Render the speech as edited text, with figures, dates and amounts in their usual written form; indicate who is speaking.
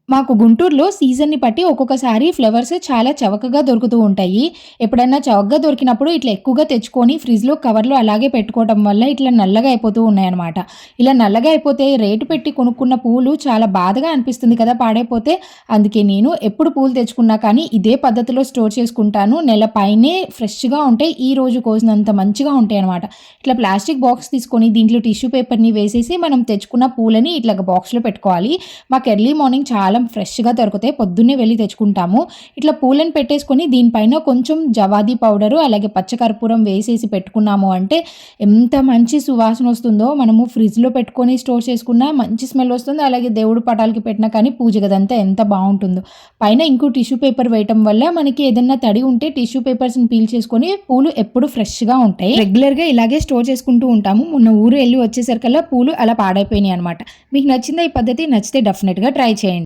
Speaker 1: మాకు గుంటూరులో సీజన్‌ని బట్టి ఒక్కొక్కసారి ఫ్లవర్స్ చాలా చవకగా దొరుకుతూ ఉంటాయి. ఎప్పుడన్నా చవకగా దొరికినప్పుడు ఇట్లా ఎక్కువగా తెచ్చుకొని ఫ్రిడ్జ్‌లో కవర్‌లో అలాగే పెట్టుకోవటం వల్ల ఇట్లా నల్లగా అయిపోతూ ఉన్నాయన్నమాట. ఇలా నల్లగా అయిపోతే రేటు పెట్టి కొనుక్కున్న పూలు చాలా బాధగా అనిపిస్తుంది కదా! పాడైపోతే. అందుకే నేను ఎప్పుడు పూలు తెచ్చుకున్నా కానీ ఇదే పద్ధతిలో స్టోర్ చేసుకుంటాను. నెల పైనే ఫ్రెష్‌గా ఉంటాయి. ఈ రోజు కోసినంత మంచిగా ఉంటాయన్నమాట. ఇట్లా ప్లాస్టిక్ బాక్స్ తీసుకొని దీంట్లో టిష్యూ పేపర్‌ని వేసేసి మనం తెచ్చుకున్న పూలని ఇట్లాగా బాక్స్‌లో పెట్టుకోవాలి. మాకు ఎర్లీ మార్నింగ్ చాలా ఫ్రెష్‌గా దొరుకుతాయి. పొద్దున్నే వెళ్లి తెచ్చుకుంటాము. ఇట్లా పూలను పెట్టేసుకొని దీనిపైన కొంచెం జవాది పౌడరు, అలాగే పచ్చకర్పూరం వేసేసి పెట్టుకున్నాము అంటే ఎంత మంచి సువాసన వస్తుందో. మనము ఫ్రిడ్జ్‌లో పెట్టుకొని స్టోర్ చేసుకున్నా మంచి స్మెల్ వస్తుంది. అలాగే దేవుడి పటాలకి పెట్టినా కానీ పూజ గదంతా ఎంత బావుంటుందో. పైన ఇంకో టిష్యూ పేపర్ వేయటం వల్ల మనకి ఏదన్నా తడి ఉంటే టిష్యూ పేపర్స్‌ని పీల్ చేసుకొని పూలు ఎప్పుడు ఫ్రెష్‌గా ఉంటాయి. రెగ్యులర్‌గా ఇలాగే స్టోర్ చేసుకుంటూ ఉంటాము. మొన్న ఊరు ఎళ్లి వచ్చేసరికల్లా పూలు అలా పాడైపోయినాయి అన్నమాట. మీకు నచ్చిందా ఈ పద్ధతి? నచ్చితే డెఫినిట్‌గా ట్రై చేయండి.